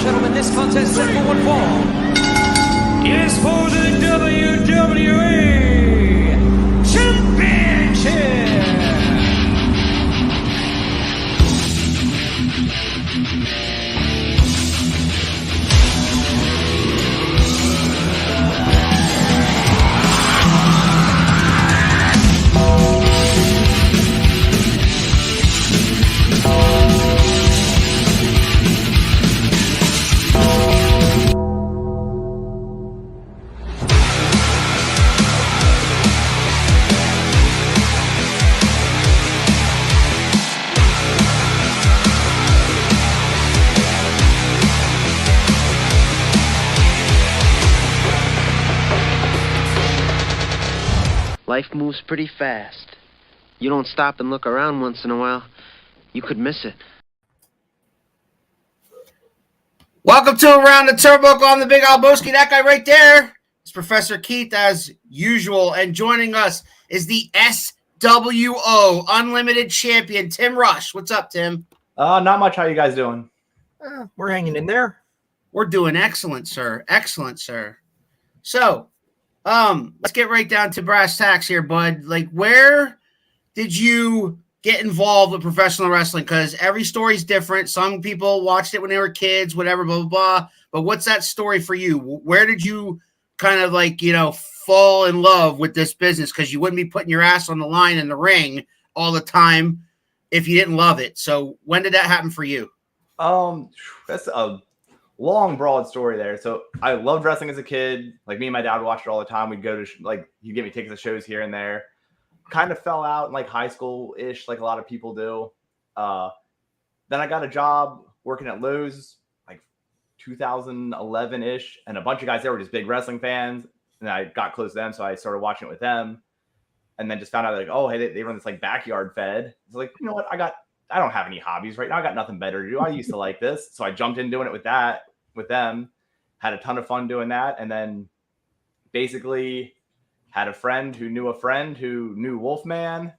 gentlemen, this contest set for one fall is for the WWE Championship. Life moves pretty fast. You don't stop and look around once in a while, you could miss it. Welcome to Around the Turnbuckle. I'm the Big Alboski. That guy right there is Professor Keith, as usual. And joining us is the SWO Unlimited Champion, Tim Rush. What's up, Tim? Not much. How you guys doing? We're hanging in there. We're doing excellent, sir. Excellent, sir. So, let's get right down to brass tacks here, bud. Like, where did you get involved with professional wrestling? Because every story's different. Some people watched it when they were kids, whatever, blah, blah, blah. But what's that story for you? Where did you kind of like, fall in love with this business? Because you wouldn't be putting your ass on the line in the ring all the time if you didn't love it. So when did that happen for you? That's a long, broad story there. So I loved wrestling as a kid. Like, me and my dad would watch it all the time. We'd go to, he'd give me tickets to shows here and there. Kind of fell out in, like, high school-ish, like a lot of people do. Then I got a job working at Lowe's, like, 2011-ish. And a bunch of guys there were just big wrestling fans. And I got close to them, so I started watching it with them. And then just found out, like, oh, hey, they run this, like, backyard fed. So, like, you know what? I don't have any hobbies right now. I got nothing better to do. I used to like this. So I jumped in doing it with them, had a ton of fun doing that. And then basically had a friend who knew Wolfman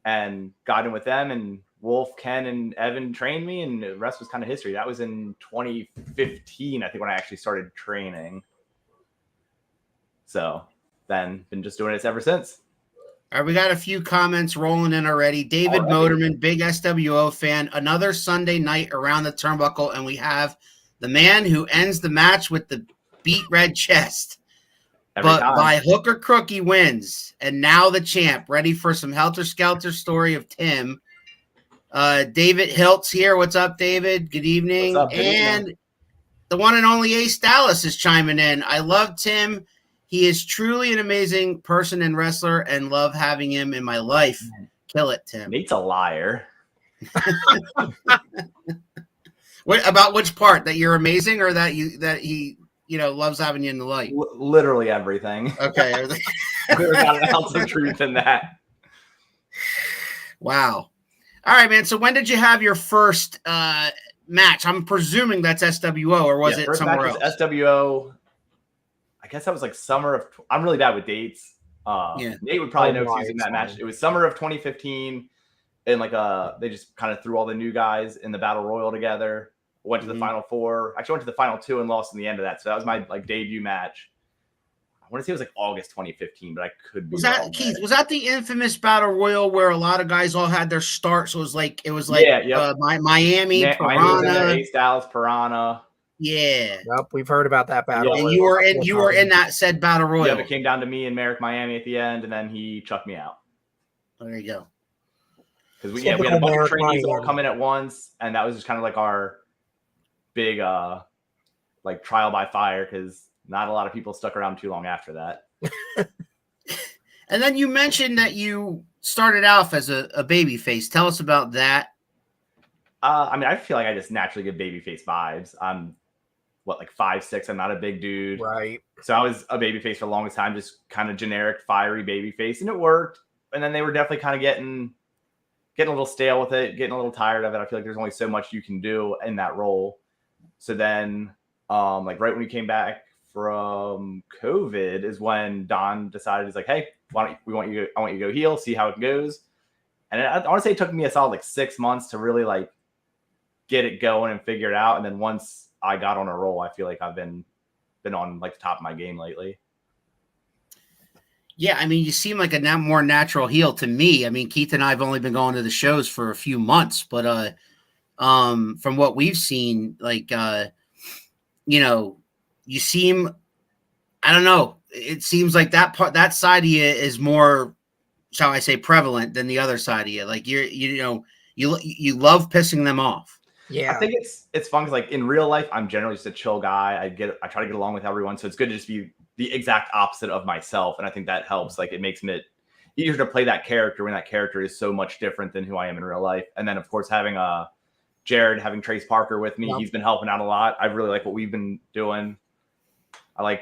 and got in with them, and Wolf, Ken, and Evan trained me, and the rest was kind of history. That was in 2015, I think, when I actually started training. So then been just doing this ever since. All right, we got a few comments rolling in already. David Motorman, big SWO fan. Another Sunday night around the turnbuckle, and we have the man who ends the match with the beat red chest. But by hook or crook, he wins. And now the champ. Ready for some helter-skelter story of Tim. David Hiltz here. What's up, David? Good evening. What's up, and the one and only Ace Dallas is chiming in. I love Tim. He is truly an amazing person and wrestler, and love having him in my life. Kill it, Tim. Nate's a liar. What about which part? That you're amazing, or that he loves having you in the life? Literally everything. Okay. There's not an ounce of truth in that. Wow. All right, man. So when did you have your first match? I'm presuming that's SWO, or was it somewhere else? SWO. I guess that was like summer of. I'm really bad with dates. Nate would probably know using that match. It was summer of 2015, and they just kind of threw all the new guys in the battle royal together. Went to the final four. Actually, went to the final two and lost in the end of that. So that was my debut match. I want to say it was August 2015, but I could be. Was that the infamous battle royal where a lot of guys all had their start? So it was Miami, Piranha, Ace Dallas, Piranha. Yeah. Yep, we've heard about that battle. And you were in that said battle royal. Yeah, it came down to me and Merrick Miami at the end, and then he chucked me out. There you go. Because we had a bunch of trainees all come in at once, and that was just kind of our big trial by fire, because not a lot of people stuck around too long after that. And then you mentioned that you started off as a baby face. Tell us about that. I feel like I just naturally give babyface vibes. I'm 5'6". I'm not a big dude. Right. So I was a babyface for the longest time, just kind of generic, fiery babyface, and it worked. And then they were definitely kind of getting a little stale with it, getting a little tired of it. I feel like there's only so much you can do in that role. So then, right when we came back from COVID is when Don decided, he's like, hey, I want you to go heel, see how it goes. And I want to say it took me a solid 6 months to really get it going and figure it out. And then once I got on a roll, I feel like I've been on like the top of my game lately. Yeah, I mean, you seem like a more natural heel to me. I mean, Keith and I have only been going to the shows for a few months, but from what we've seen, like you know, you seem, I don't know, it seems like that side of you is more, shall I say, prevalent than the other side of you. Like you love pissing them off. Yeah. I think it's fun because like in real life, I'm generally just a chill guy. I try to get along with everyone, so it's good to just be the exact opposite of myself, and I think that helps. Like it makes it easier to play that character when that character is so much different than who I am in real life. And then of course having Jared, having Trace Parker with me, he's been helping out a lot. I really like what we've been doing. I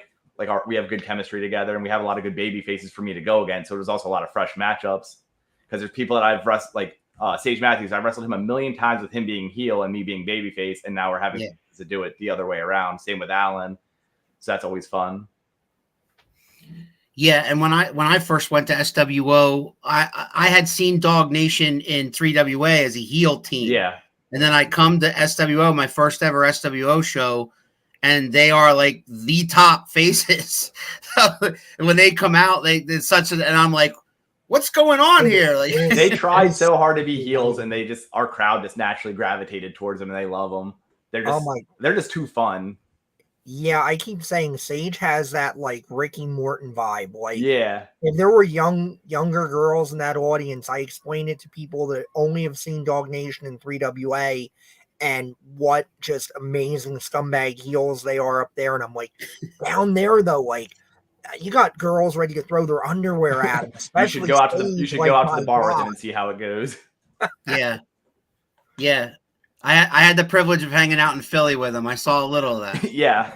we have good chemistry together, and we have a lot of good baby faces for me to go against. So there's also a lot of fresh matchups because there's people that I've wrestled, like Sage Matthews. I've wrestled him a million times with him being heel and me being babyface, and now we're having to do it the other way around. Same with Alan. So that's always fun. Yeah, and when I first went to SWO, I had seen Dog Nation in 3WA as a heel team. Yeah. And then I come to SWO, my first ever SWO show, and they are like the top faces. And when they come out, and I'm like, what's going on here? Like they tried so hard to be heels, and our crowd just naturally gravitated towards them, and they love them. They're just too fun. Yeah, I keep saying Sage has that like Ricky Morton vibe. Like, yeah, if there were younger girls in that audience, I explain it to people that only have seen Dog Nation and 3WA, and what just amazing scumbag heels they are up there. And I'm like, down there though, like you got girls ready to throw their underwear at them. Especially you should go out to the bar with them and see how it goes. Yeah. I had the privilege of hanging out in Philly with him. I saw a little of that. Yeah.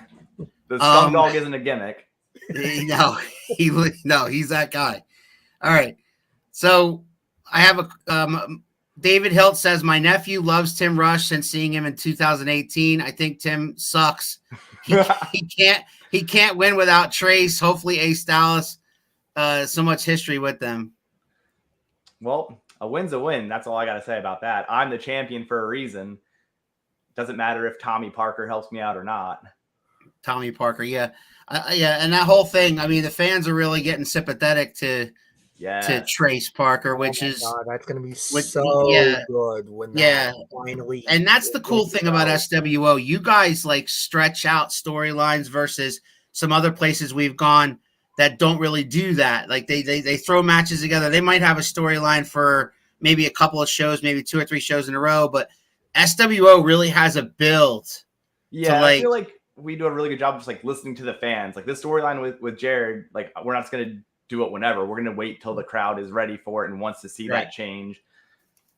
The scum dog isn't a gimmick. No, he's that guy. All right. So I have David Hilt says, my nephew loves Tim Rush since seeing him in 2018. I think Tim sucks. He can't win without Trace. Hopefully Ace Dallas. So much history with them. Well, a win's a win. That's all I got to say about that. I'm the champion for a reason. Doesn't matter if Tommy Parker helps me out or not. Tommy Parker, yeah. And that whole thing, I mean, the fans are really getting sympathetic to Trace Parker, which is that's going to be so good when that finally. And that's the cool thing about SWO. You guys like stretch out storylines versus some other places we've gone that don't really do that. Like they throw matches together. They might have a storyline for maybe a couple of shows, maybe 2 or 3 shows in a row, but SWO really has a build. Yeah, I feel like we do a really good job of just like listening to the fans. Like this storyline with Jared, like we're not just gonna do it whenever. We're gonna wait till the crowd is ready for it and wants to see that change.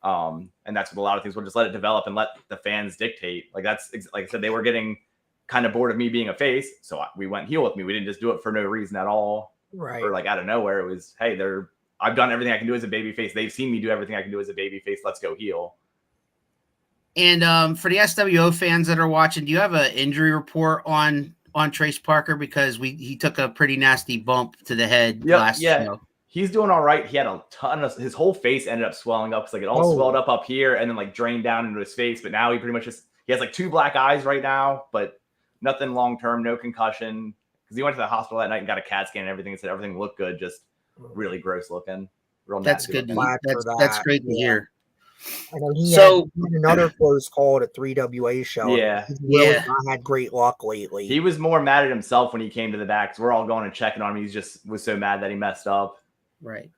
And that's with a lot of things. We'll just let it develop and let the fans dictate. Like that's like I said, they were getting kind of bored of me being a face, so we went heel with me. We didn't just do it for no reason at all, right? Or like out of nowhere. It was, hey, I've done everything I can do as a baby face. They've seen me do everything I can do as a baby face. Let's go heel. And for the SWO fans that are watching, do you have an injury report on Trace Parker? Because he took a pretty nasty bump to the head last show. He's doing all right. He had a ton of his whole face ended up swelling up. It's like it all swelled up here and then like drained down into his face. But now he pretty much he has like 2 black eyes right now, but nothing long term, no concussion. Because he went to the hospital that night and got a CAT scan and everything and said everything looked good, just really gross looking. Real nasty. That's good. That's great to hear. I know he had another close call at a 3WA show. Yeah. He's had great luck lately. He was more mad at himself when he came to the back because we're all going and checking on him. He just was so mad that he messed up. Right.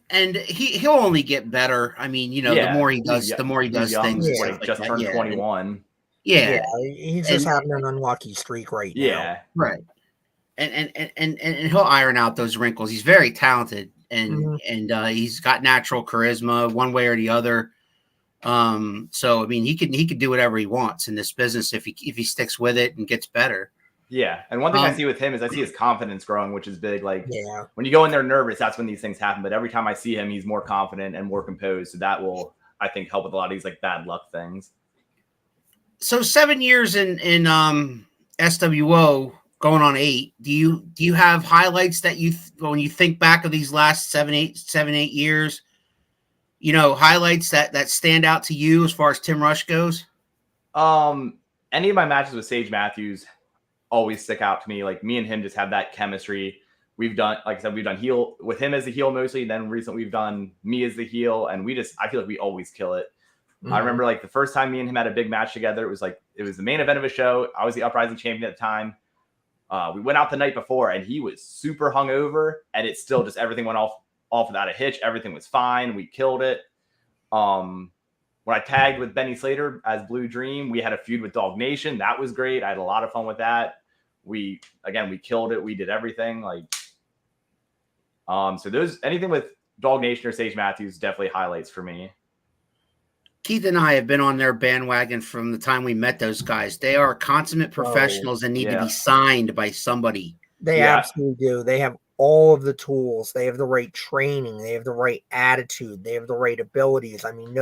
And he'll only get better. I mean, the more he does, things. Yeah. Just turned 21. Yeah. He's just having an unlucky streak right now. Yeah. Right. And he'll iron out those wrinkles. He's very talented. And he's got natural charisma one way or the other. So I mean, he could do whatever he wants in this business if he sticks with it and gets better. Yeah, and one thing I see with him is I see his confidence growing, which is big. Like when you go in there nervous, that's when these things happen. But every time I see him, he's more confident and more composed. So that will, I think, help with a lot of these like bad luck things. So 7 years in SWO. Going on 8, do you have highlights that when you think back of these last 7, 8 years? highlights that stand out to you as far as Tim Rush goes? Any of my matches with Sage Matthews always stick out to me. Like, me and him just have that chemistry. We've done, like I said, we've done heel with him as the heel mostly. Then recently we've done me as the heel, and I feel like we always kill it. I remember like the first time me and him had a big match together. It was the main event of a show. I was the Uprising champion at the time. We went out the night before, and he was super hungover, and it still just everything went off without a hitch. Everything was fine. We killed it. When I tagged with Benny Slater as Blue Dream, we had a feud with Dog Nation. That was great. I had a lot of fun with that. We killed it. We did everything. So anything with Dog Nation or Sage Matthews definitely highlights for me. Keith and I have been on their bandwagon from the time we met those guys. They are consummate professionals and need to be signed by somebody. They absolutely do. They have all of the tools. They have the right training. They have the right attitude. They have the right abilities. I mean,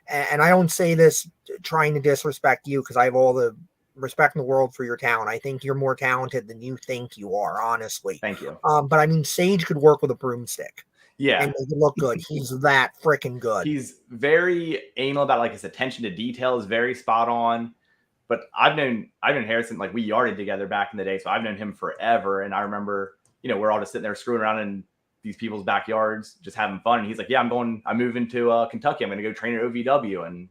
and I don't say this trying to disrespect you, because I have all the respect in the world for your talent. I think you're more talented than you think you are, honestly. Thank you. But I mean, Sage could work with a broomstick. Yeah. And make it look good. He's that freaking good. He's very anal about his attention to detail is very spot on. But I've known Harrison, we yarded together back in the day, so I've known him forever. And I remember, we're all just sitting there screwing around in these people's backyards, just having fun. And he's like, yeah, I'm moving to Kentucky. I'm going to go train at OVW. And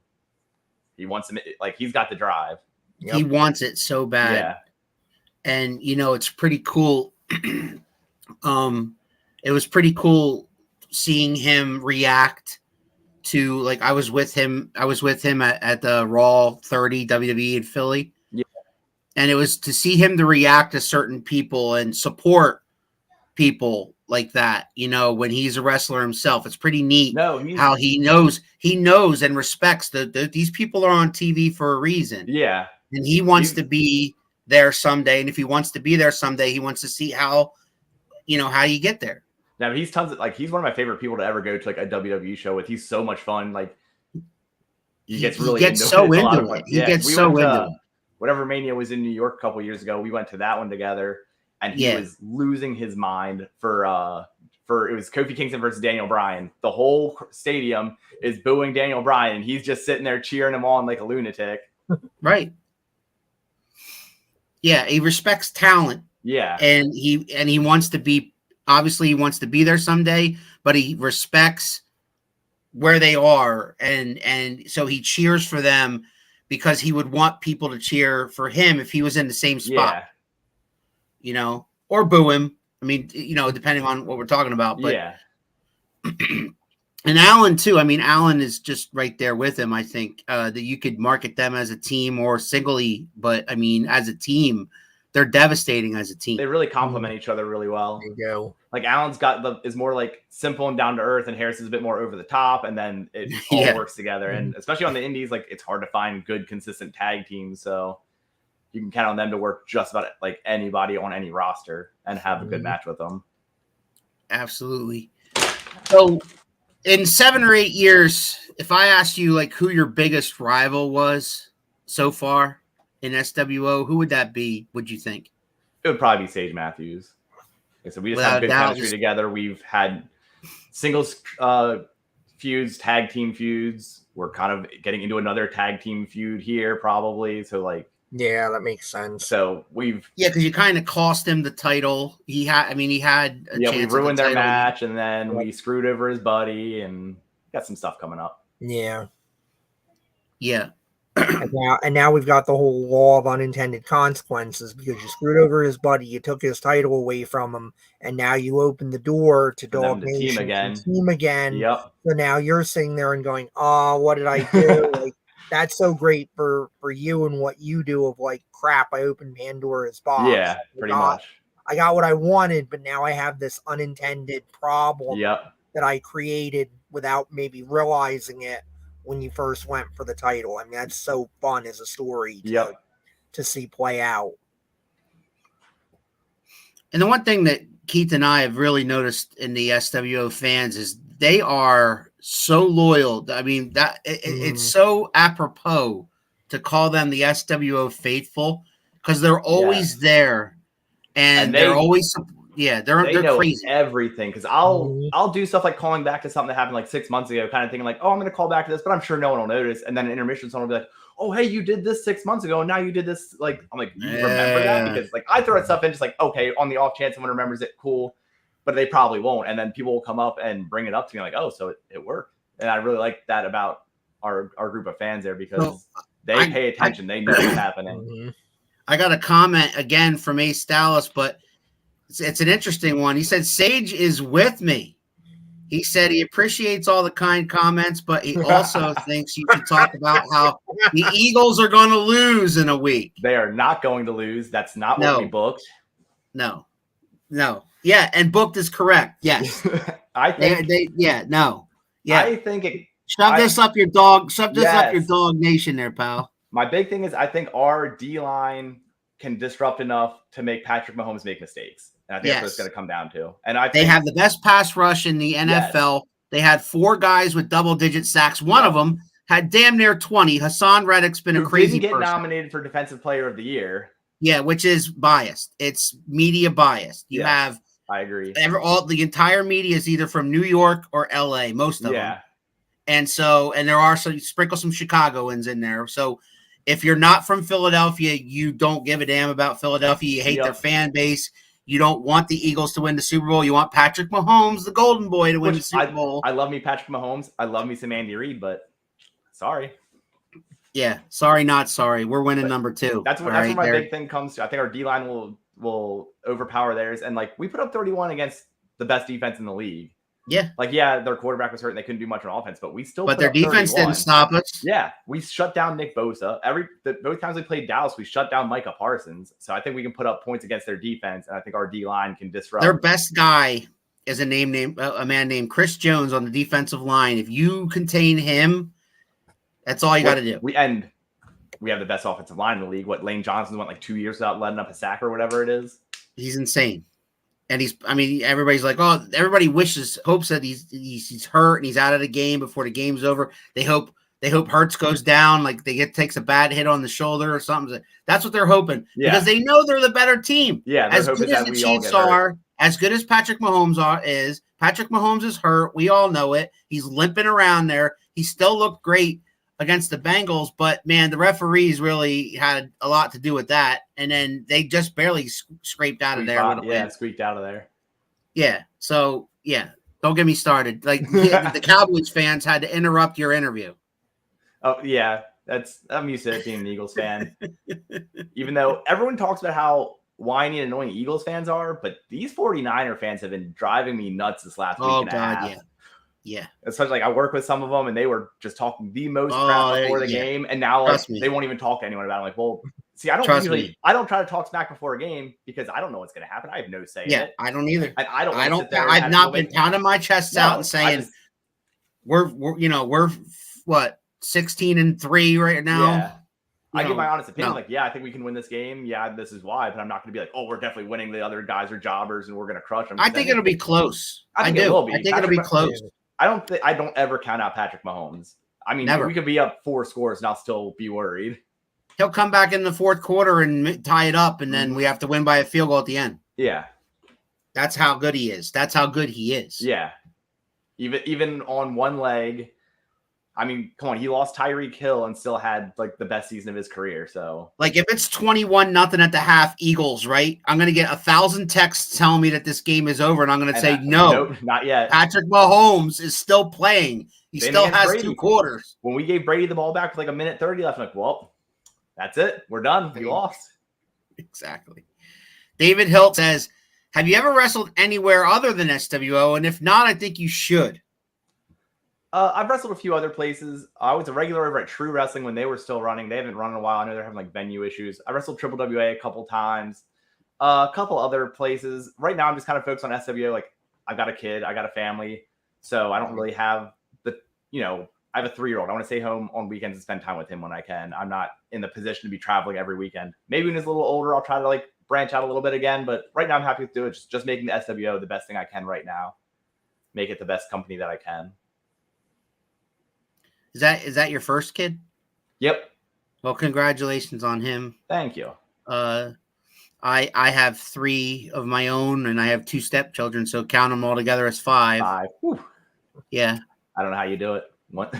he wants to, he's got the drive. Yep. He wants it so bad. Yeah. And, it's pretty cool. It was pretty cool seeing him react to, I was with him at the Raw 30 WWE in Philly. Yeah. And it was to see him to react to certain people and support people like that, when he's a wrestler himself. It's pretty neat how he knows and respects these people are on TV for a reason. Yeah. And he wants to be there someday. And if he wants to be there someday, he wants to see how you get there. Now he's he's one of my favorite people to ever go to a WWE show with. He's so much fun. He gets so into it. He gets so into it. Whatever Mania was in New York a couple years ago, we went to that one together, and he was losing his mind for it was Kofi Kingston versus Daniel Bryan. The whole stadium is booing Daniel Bryan, and he's just sitting there cheering him on like a lunatic. Right. Yeah, he respects talent. Yeah. And he wants to be. Obviously, he wants to be there someday, but he respects where they are, and so he cheers for them because he would want people to cheer for him if he was in the same spot. Yeah. Or boo him. I mean, depending on what we're talking about. But, yeah. And Alan too. I mean, Alan is just right there with him. I think that you could market them as a team or singly, but I mean, as a team, they're devastating as a team. They really complement each other really well. There you go. Alan's is more simple and down to earth, and Harrison's a bit more over the top, and then it all works together. And especially on the indies, it's hard to find good, consistent tag teams. So you can count on them to work just about anybody on any roster and have a good match with them. Absolutely. So in 7 or 8 years, if I asked you who your biggest rival was so far in SWO, who would that be? Would you think? It would probably be Sage Matthews. So we just have good chemistry together. We've had singles feuds, tag team feuds. We're kind of getting into another tag team feud here, probably. So yeah, that makes sense. So because you kind of cost him the title. He had we ruined their match, and then we screwed over his buddy, and got some stuff coming up. Yeah. And now we've got the whole law of unintended consequences, because you screwed over his buddy, you took his title away from him, and now you open the door to Dog Nation team again. Yep. So now you're sitting there and going, "Oh, what did I do?" That's so great for you and what you do. Of crap, I opened Pandora's box. Yeah, pretty much. I got what I wanted, but now I have this unintended problem that I created without maybe realizing it when you first went for the title. I mean, that's so fun as a story to see play out. And the one thing that Keith and I have really noticed in the SWO fans is they are so loyal. I mean, it's so apropos to call them the SWO faithful, because they're always there, and they're always Yeah, They they're know crazy. everything, because I'll do stuff like calling back to something that happened like 6 months ago, kind of thinking like, oh, I'm going to call back to this, but I'm sure no one will notice. And then in intermission, someone will be like, oh, hey, you did this 6 months ago, and now you did this. Like, I'm like, you remember that? Because like I throw that stuff in just like, okay, on the off chance someone remembers it, cool, but they probably won't. And then people will come up and bring it up to me like, oh, so it worked. And I really like that about our group of fans there, because they pay attention. They know what's happening. I got a comment again from Ace Dallas, but it's an interesting one. He said, Sage is with me. He said he appreciates all the kind comments, but he also thinks you should talk about how the Eagles are going to lose in a week. They are not going to lose. That's not what we booked. No. Yeah, and booked is correct. Yes. I think I think it shove this up your dog nation there, pal. My big thing is I think our D-line can disrupt enough to make Patrick Mahomes make mistakes. And I think that's what it's going to come down to. And they have the best pass rush in the NFL. Yes. They had 4 guys with double-digit sacks. One of them had damn near 20. Hassan Reddick's been a crazy person. Didn't get nominated for Defensive Player of the Year. Yeah, which is biased. It's media biased. You have I agree. The entire media is either from New York or LA, most of them. And there are sprinkle some Chicagoans in there. So if you're not from Philadelphia, you don't give a damn about Philadelphia. You hate their fan base. You don't want the Eagles to win the Super Bowl. You want Patrick Mahomes, the golden boy, to win the Super Bowl. I love me Patrick Mahomes. I love me some Andy Reid, but sorry. Yeah, sorry, not sorry. We're winning number 2. That's where my big thing comes to. I think our D-line will overpower theirs. And, like, we put up 31 against the best defense in the league. Yeah. Like, their quarterback was hurt and they couldn't do much on offense, but we still. But their defense 31. Didn't stop us. Yeah, we shut down Nick Bosa. Both times we played Dallas, we shut down Micah Parsons. So I think we can put up points against their defense, and I think our D line can disrupt. Their best guy is a man named Chris Jones on the defensive line. If you contain him, that's all you got to do. We have the best offensive line in the league. Lane Johnson went like 2 years without letting up a sack or whatever it is. He's insane. And everybody's like, oh, everybody hopes that he's hurt and he's out of the game before the game's over. They hope Hurts goes down, like takes a bad hit on the shoulder or something. That's what they're hoping because they know they're the better team. Yeah, as good as the Chiefs are, as good as Patrick Mahomes is. Patrick Mahomes is hurt. We all know it. He's limping around there. He still looked great against the Bengals, but man, the referees really had a lot to do with that. And then they just barely scraped out of there. Squeaked out of there. Yeah. So don't get me started. Like the Cowboys fans had to interrupt your interview. Oh yeah. I'm used to it being an Eagles fan. Even though everyone talks about how whiny and annoying Eagles fans are, but these 49er fans have been driving me nuts this last week and a half. Yeah. Especially like I work with some of them and they were just talking the most crap before the game. And now they won't even talk to anyone about it. I'm like, well, see, I don't try to talk smack before a game because I don't know what's going to happen. I have no say in it. I don't either. I've not been pounding my chest out and saying we're 16-3 right now. Yeah. I give my honest opinion. I think we can win this game. Yeah, this is why. But I'm not going to be like, oh, we're definitely winning. The other guys are jobbers and we're going to crush them. I think it'll be close. I think it will be. I think it'll be close. I don't ever count out Patrick Mahomes. I mean, we could be up 4 scores and I'll still be worried. He'll come back in the fourth quarter and tie it up, and then we have to win by a field goal at the end. Yeah. That's how good he is. Yeah. Even on one leg. I mean, come on, he lost Tyreek Hill and still had like the best season of his career. So like if it's 21-0 at the half Eagles, right? I'm going to get 1,000 texts telling me that this game is over. And I'm going to say, no, not yet. Patrick Mahomes is still playing. He still has Brady. 2 quarters. When we gave Brady the ball back with like 1:30 left, I'm like, well, that's it. We're done. We lost. Exactly. David Hilt says, have you ever wrestled anywhere other than SWO? And if not, I think you should. I've wrestled a few other places. I was a regular over at True Wrestling when they were still running. They haven't run in a while. I know they're having like venue issues. I wrestled Triple WA a couple times, a couple other places. Right now, I'm just kind of focused on SWO. Like I've got a kid, I got a family, so I don't really have I have a 3-year-old. I want to stay home on weekends and spend time with him when I can. I'm not in the position to be traveling every weekend. Maybe when he's a little older, I'll try to like branch out a little bit again. But right now, I'm happy to do it. Just making the SWO the best thing I can right now. Make it the best company that I can. Is that your first kid? Yep. Well, congratulations on him. Thank you. I have 3 of my own, and I have 2 stepchildren, so count them all together as 5. 5. Whew. Yeah. I don't know how you do it.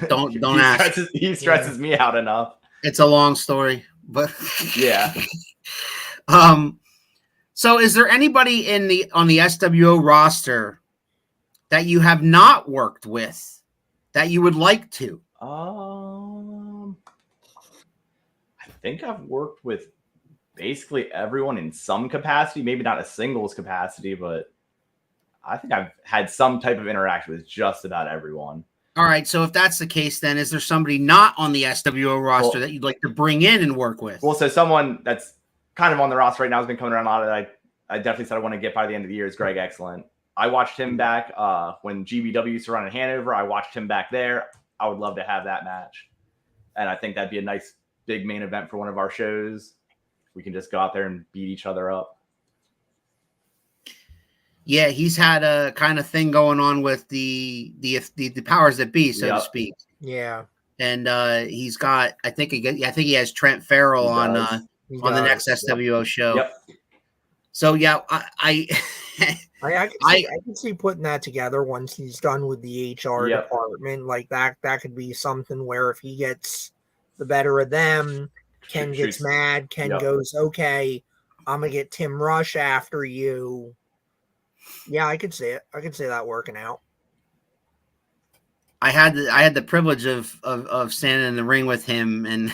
Don't he ask. stresses me out enough. It's a long story, but yeah. So is there anybody on the SWO roster that you have not worked with that you would like to? I think I've worked with basically everyone in some capacity, maybe not a singles capacity, but I think I've had some type of interaction with just about everyone. All right, so if that's the case, then is there somebody not on the SWO roster that you'd like to bring in and work with? Well, so someone that's kind of on the roster right now has been coming around a lot. I definitely said I want to get by the end of the year is Greg Excellent. I watched him back when GBW used to run in Hanover. I watched him back there. I would love to have that match. And I think that'd be a nice big main event for one of our shows. We can just go out there and beat each other up. Yeah, he's had a kind of thing going on with the powers that be, so to speak. Yeah, and he's got. I think he has Trent Farrell on the next SWO show. Yep. So yeah, I can see putting that together once he's done with the HR department. Like that could be something where if he gets the better of them, Ken gets mad. Ken goes, "Okay, I'm gonna get Tim Rush after you." Yeah, I could see it. I could see that working out. I had the privilege of standing in the ring with him, and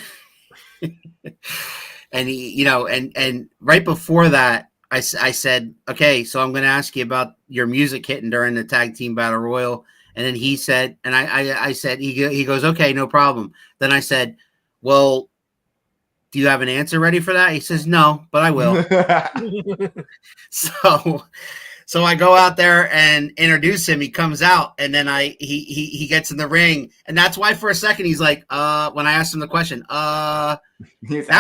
and he, and right before that, I said, okay, so I'm going to ask you about your music hitting during the tag team battle royal, and then he said, and I said, he goes, okay, no problem. Then I said, well, do you have an answer ready for that? He says, no, but I will. So I go out there and introduce him. He comes out, and then he gets in the ring, and that's why for a second he's like, when I asked him the question, that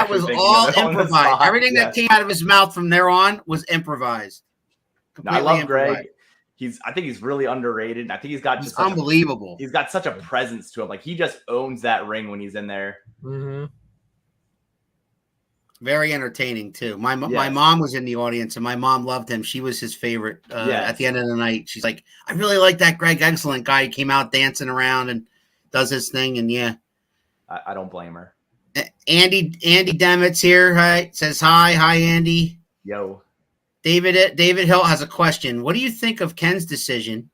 was all improvised. Everything that came out of his mouth from there on was improvised. I love Greg. I think he's really underrated. I think he's got just unbelievable. He's got such a presence to him. Like he just owns that ring when he's in there. Mm-hmm. Very entertaining too. My mom was in the audience, and my mom loved him. She was his favorite. At the end of the night, she's like, "I really like that Greg Excellent guy. He came out dancing around and does his thing." And yeah, I don't blame her. Andy Demitz here. Right, says hi, Andy. Yo, David Hill has a question. What do you think of Ken's decision?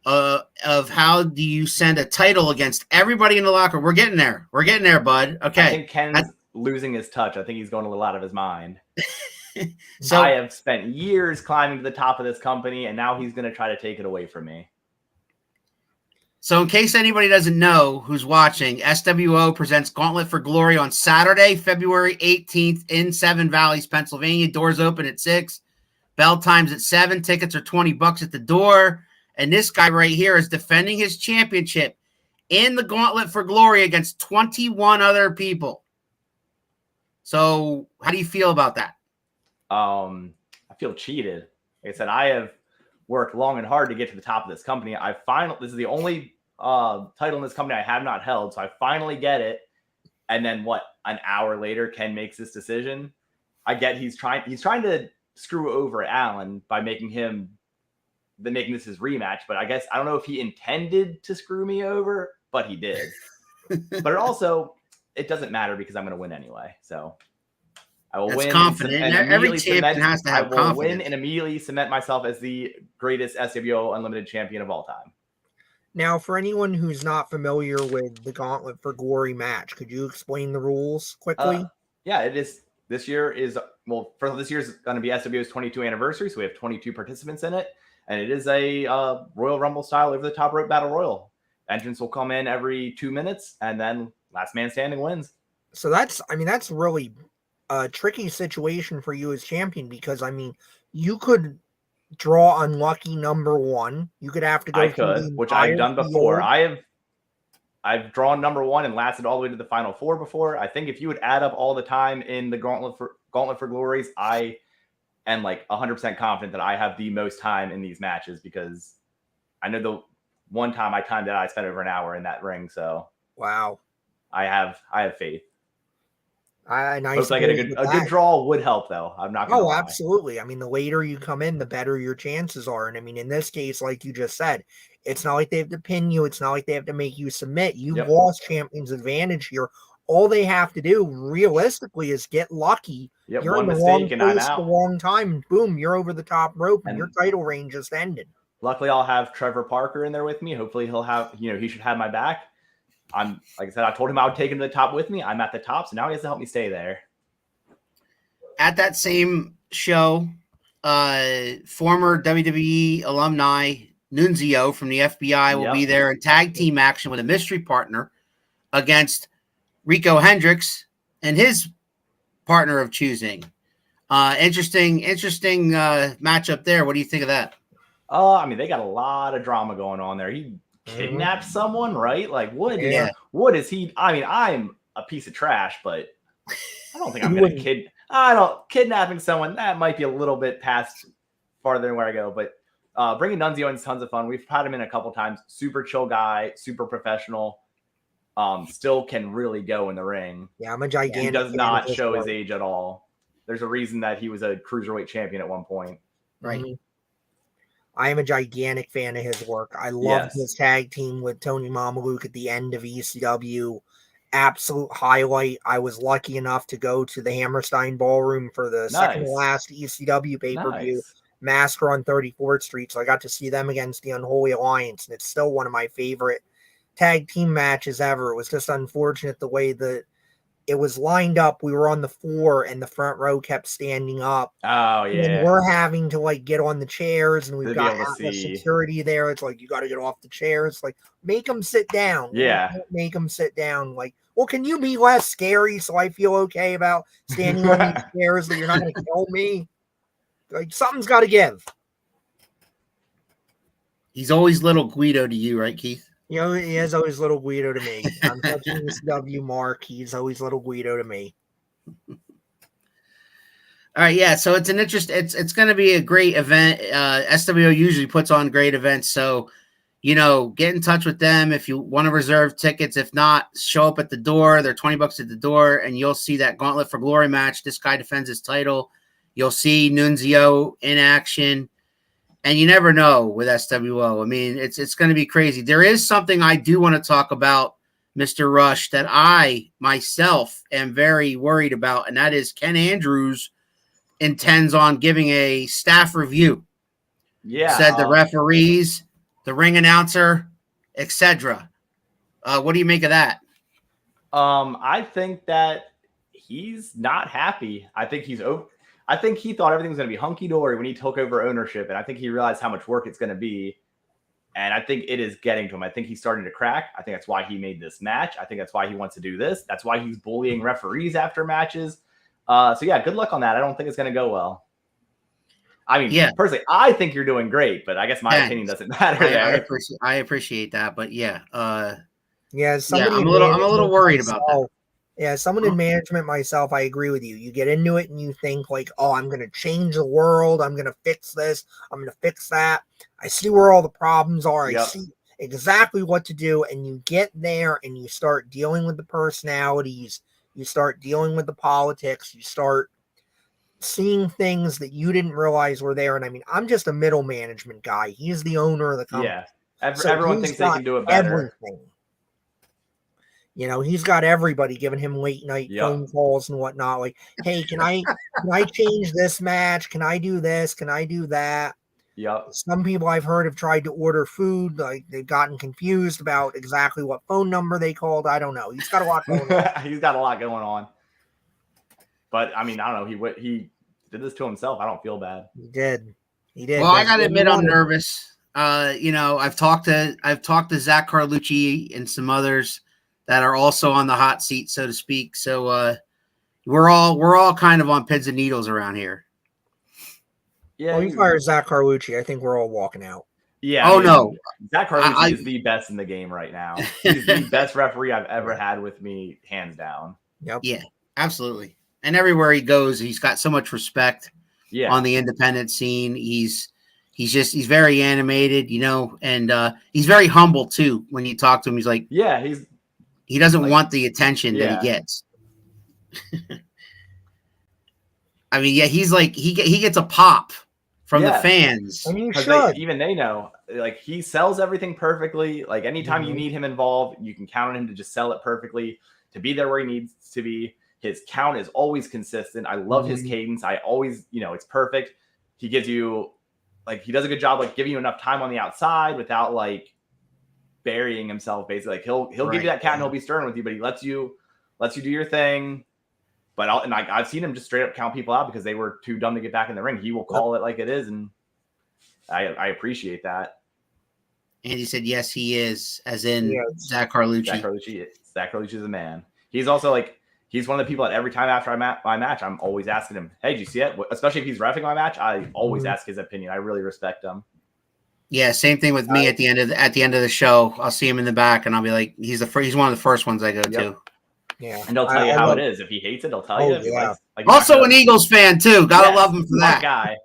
Of how do you send a title against everybody in the locker? We're getting there, bud. Okay, I think Ken's losing his touch. I think he's going a little out of his mind. So I have spent years climbing to the top of this company, and now he's going to try to take it away from me. So in case anybody doesn't know who's watching, SWO presents Gauntlet for Glory on Saturday, February 18th in Seven Valleys, Pennsylvania. Doors open at 6. Bell times at 7. Tickets are $20 at the door. And this guy right here is defending his championship in the Gauntlet for Glory against 21 other people. So how do you feel about that? I feel cheated. Like I said, I have worked long and hard to get to the top of this company. This is the only title in this company I have not held. So I finally get it. And then an hour later, Ken makes this decision. I get he's trying to screw over Alan by making this his rematch. But I guess I don't know if he intended to screw me over, but he did. But it doesn't matter because I'm going to win anyway. So I will win. Confident. Every champion has to have confidence. I will win and immediately cement myself as the greatest SWO Unlimited champion of all time. Now, for anyone who's not familiar with the Gauntlet for Glory match, could you explain the rules quickly? Yeah, it is. This year is going to be SWO's 22nd anniversary, so we have 22 participants in it, and it is a Royal Rumble style over the top rope battle royal. Entrants will come in every 2 minutes, and then last man standing wins. So that's really a tricky situation for you as champion because you could draw unlucky number 1. You could have to go which I've done before. I've drawn number 1 and lasted all the way to the final 4 before. I think if you would add up all the time in the Gauntlet for Glories, I am like 100% confident that I have the most time in these matches because I know the one time I timed it, I spent over an hour in that ring. So wow, I have faith. And I Hopefully I get suppose with a good that- draw would help though. I'm not gonna Oh, lie. absolutely. I mean, the later you come in, the better your chances are. And I mean, in this case, like you just said, it's not like they have to pin you. It's not like they have to make you submit. You've Yep. lost champion's advantage here. All they have to do realistically is get lucky. Yep, You're one in the wrong mistake and I'm place at the out. wrong time, and boom, you're over the top rope, and your And- title reign just ended. Luckily, I'll have Trevor Parker in there with me. Hopefully, he'll have, he should have my back. Like I said, I told him I would take him to the top with me. I'm at the top, so now he has to help me stay there. At that same show, former WWE alumni Nunzio from the FBI will Yep. be there in tag team action with a mystery partner against Rico Hendricks and his partner of choosing. Interesting matchup there. What do you think of that? I mean, they got a lot of drama going on there. He kidnapped someone, right? Like, what is he? I mean, I'm a piece of trash, but I don't think I'm going to kidnapping someone. That might be a little bit past farther than where I go, but bringing Nunzio in is tons of fun. We've had him in a couple times. Super chill guy, super professional. Still can really go in the ring. Yeah, I'm a gigantic. He does fan not of his show his work. age at all. There's a reason that he was a cruiserweight champion at one point. Right. Mhm. I am a gigantic fan of his work. I loved his tag team with Tony Mamaluke at the end of ECW. Absolute highlight. I was lucky enough to go to the Hammerstein Ballroom for the second to last ECW pay-per-view, Nice. Massacre on 34th Street. So I got to see them against the Unholy Alliance, and it's still one of my favorite tag team matches ever. It was just unfortunate the way that it was lined up. We were on the floor and the front row kept standing up. Oh, And yeah. we're having to like get on the chairs, and we've To be got able to Atlas see. security there. It's like, you got to get off the chairs. Like, make them sit down. Yeah. Make them sit down. Like, well, can you be less scary so I feel okay about standing on these chairs that you're not going to kill me? Like, something's got to give. He's always little Guido to you, right, Keith? You know, he is always little Guido to me. I'm touching this W mark. He's always little Guido to me. All right, yeah. So it's an interest. It's going to be a great event. SWO usually puts on great events, so get in touch with them if you want to reserve tickets. If not, show up at the door. They're $20 at the door, and you'll see that Gauntlet for Glory match. This guy defends his title. You'll see Nunzio in action. And you never know with SWO. I mean, it's going to be crazy. There is something I do want to talk about, Mr. Rush, that I myself am very worried about, and that is Ken Andrews intends on giving a staff review. Yeah. Said the referees, the ring announcer, etc. What do you make of that? I think that he's not happy. I think he thought everything was going to be hunky-dory when he took over ownership, and I think he realized how much work it's going to be, and I think it is getting to him. I think he's starting to crack. I think that's why he made this match. I think that's why he wants to do this. That's why he's bullying referees after matches. So, yeah, good luck on that. I don't think it's going to go well. I mean, personally, I think you're doing great, but I guess my opinion doesn't matter there. I appreciate that, but yeah. I'm a little worried about that. Yeah, someone in management myself, I agree with you. You get into it and you think like, oh, I'm going to change the world. I'm going to fix this. I'm going to fix that. I see where all the problems are. I see exactly what to do. And you get there and you start dealing with the personalities. You start dealing with the politics. You start seeing things that you didn't realize were there. And I mean, I'm just a middle management guy. He's the owner of the company. Yeah. Everyone thinks they can do it better. Everything. He's got everybody giving him late night phone calls and whatnot. Like, hey, can I change this match? Can I do this? Can I do that? Yep. Some people I've heard have tried to order food. Like, they've gotten confused about exactly what phone number they called. I don't know. He's got a lot going on. He's got a lot going on. But I mean, I don't know. He did this to himself. I don't feel bad. He did. Well, I gotta admit, I'm nervous. I've talked to Zach Carlucci and some others that are also on the hot seat, so to speak. So we're all kind of on pins and needles around here. Yeah. Well, you fire Zach Carlucci, I think we're all walking out. Yeah. Oh, no. Zach Carlucci is the best in the game right now. He's the best referee I've ever had with me, hands down. Yep. Yeah, absolutely. And everywhere he goes, he's got so much respect on the independent scene. He's very animated, and he's very humble too. When you talk to him, he's like, he doesn't want the attention that he gets. I mean, yeah, he's like he gets a pop from the fans. And you Because should. even they know, like, he sells everything perfectly. Like, anytime you need him involved, you can count on him to just sell it perfectly, to be there where he needs to be. His count is always consistent. I love his cadence. I always, it's perfect. He gives you, like, he does a good job, like, giving you enough time on the outside without, like, burying himself, basically. Like, he'll give you that count and he'll be stern with you, but he lets you do your thing. But I've seen him just straight up count people out because they were too dumb to get back in the ring. He will call it like it is, and I appreciate that. And he said, yes, he is, as in Zach Carlucci. Zach Carlucci is a man. He's also, like, he's one of the people that every time after my match, I'm always asking him, hey, did you see it? Especially if he's reffing my match, I always ask his opinion. I really respect him. Yeah, same thing with me at the end of the show. I'll see him in the back, and I'll be like, he's one of the first ones I go to. Yeah, and they'll tell you how it is. If he hates it, they'll tell you. If he likes, also an Eagles fan too. Gotta love him for that guy.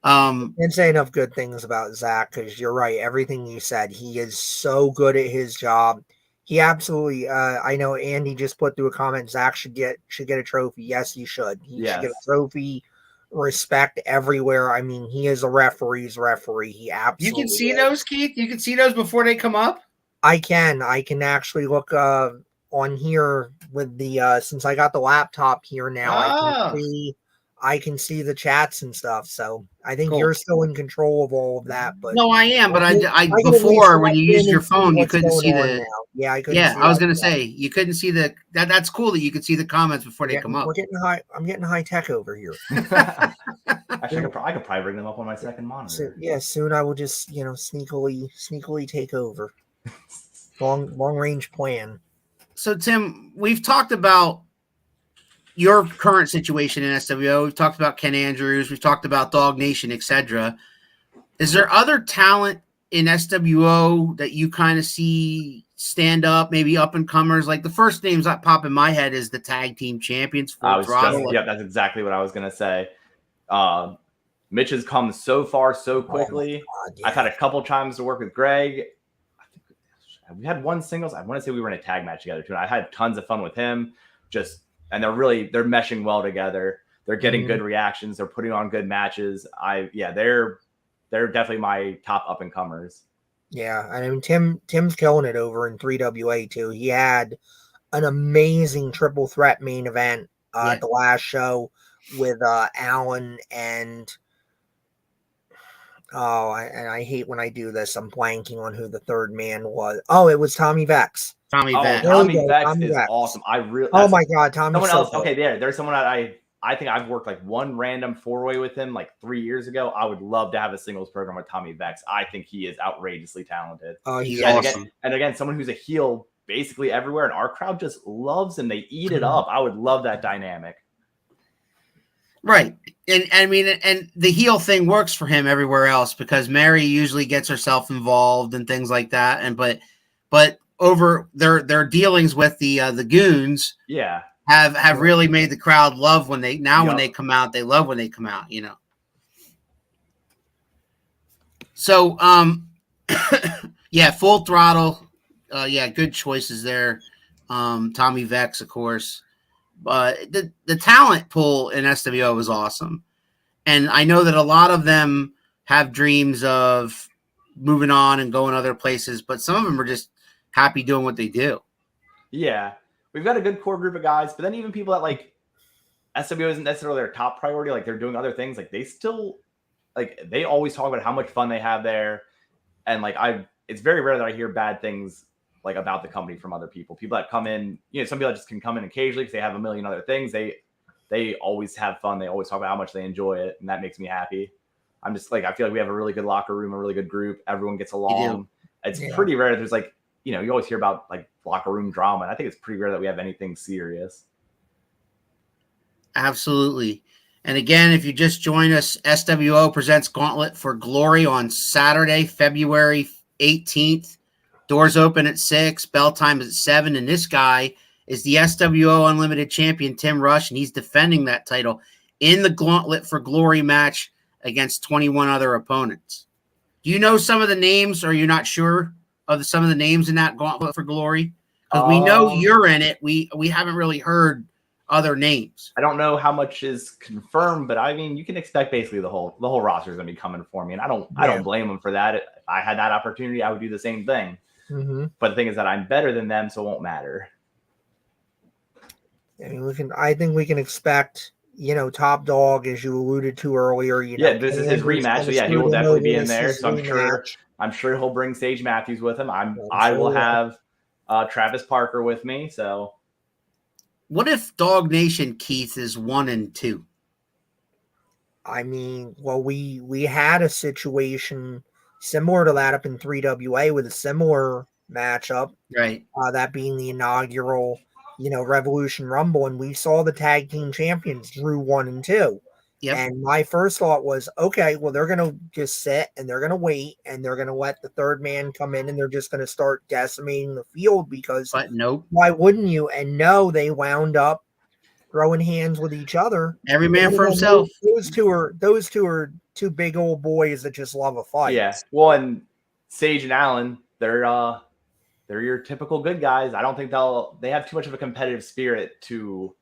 Can't say enough good things about Zach, because you're right. Everything you said, he is so good at his job. He absolutely. I know Andy just put through a comment. Zach should get a trophy. Yes, he should. He should get a trophy. Respect everywhere. I mean, he is a referee's referee. He absolutely. You can see those, Keith. You can see those before they come up. I can actually look on here with the since I got the laptop here now. I can see the chats and stuff. So I think you're still in control of all of that. But no, I am. But I before, when you used your phone, you couldn't see the. Yeah, I couldn't. Yeah, I was gonna say you couldn't see the. That's cool that you could see the comments before they come up. We're getting high. I'm getting high tech over here. Actually, I could probably bring them up on my second monitor. Soon I will just sneakily take over. Long range plan. So Tim, we've talked about your current situation in SWO. We've talked about Ken Andrews. We've talked about Dog Nation, etc. Is there other talent in SWO that you kind of see stand up, maybe up and comers? Like the first names that pop in my head is the tag team champions. That's exactly what I was gonna say. Mitch has come so far so quickly. I've had a couple times to work with Greg. We had one singles. I want to say we were in a tag match together too. And I had tons of fun with him. And they're meshing well together. They're getting good reactions. They're putting on good matches. They're definitely my top up and comers. Yeah, I mean Tim's killing it over in 3WA too. He had an amazing triple threat main event at the last show with Allen and. Oh, I hate when I do this. I'm blanking on who the third man was. Oh, it was Tommy Vex. Tommy Vex is awesome. Oh my God, Tommy. Someone else. Okay, there's someone that I think I've worked like one random 4-way with him like 3 years ago. I would love to have a singles program with Tommy Vex. I think he is outrageously talented. Oh, he's awesome. And again, someone who's a heel basically everywhere, and our crowd just loves him. They eat it up. I would love that dynamic. Right. And I mean, and the heel thing works for him everywhere else because Mary usually gets herself involved and things like that. And but over their dealings with the goons, have really made the crowd love when they come out. They love when they come out, So Full Throttle, good choices there. Tommy Vex, of course. The talent pool in SWO is awesome. And I know that a lot of them have dreams of moving on and going other places, but some of them are just happy doing what they do. Yeah. We've got a good core group of guys, but then even people that like SWO isn't necessarily their top priority, like they're doing other things, like they still they always talk about how much fun they have there. And it's very rare that I hear bad things like about the company from other people. People that come in, some people that just can come in occasionally because they have a million other things. They always have fun. They always talk about how much they enjoy it, and that makes me happy. I'm just I feel like we have a really good locker room, a really good group. Everyone gets along. It's pretty rare that there's you always hear about locker room drama, and I think it's pretty rare that we have anything serious. Absolutely. And again, if you just join us, SWO presents Gauntlet for Glory on Saturday, February 18th. Doors open at 6, bell time is at 7, and this guy is the SWO Unlimited Champion, Tim Rush, and he's defending that title in the Gauntlet for Glory match against 21 other opponents. Do you know some of the names, or are you not sure of some of the names in that Gauntlet for Glory? Because we know you're in it. We haven't really heard other names. I don't know how much is confirmed, but I mean, you can expect basically the whole roster is going to be coming for me, and I don't blame them for that. If I had that opportunity, I would do the same thing. Mm-hmm. But the thing is that I'm better than them, so it won't matter. I mean, I think we can expect, Top Dog, as you alluded to earlier. This is his rematch, so yeah, he will definitely be in there. So I'm sure he'll bring Sage Matthews with him. I will have Travis Parker with me. So, what if Dog Nation Keith is 1 and 2? I mean, well, we had a situation similar to that up in 3WA with a similar matchup, right? That being the inaugural, Revolution Rumble, and we saw the tag team champions Drew 1 and 2. Yep. And my first thought was, okay, well, they're going to just sit and they're going to wait and they're going to let the third man come in and they're just going to start decimating the field because but nope. Why wouldn't you? And no, they wound up throwing hands with each other. Every man for himself. Those two are two big old boys that just love a fight. Yeah. Well, and Sage and Allen, they're your typical good guys. I don't think they have too much of a competitive spirit to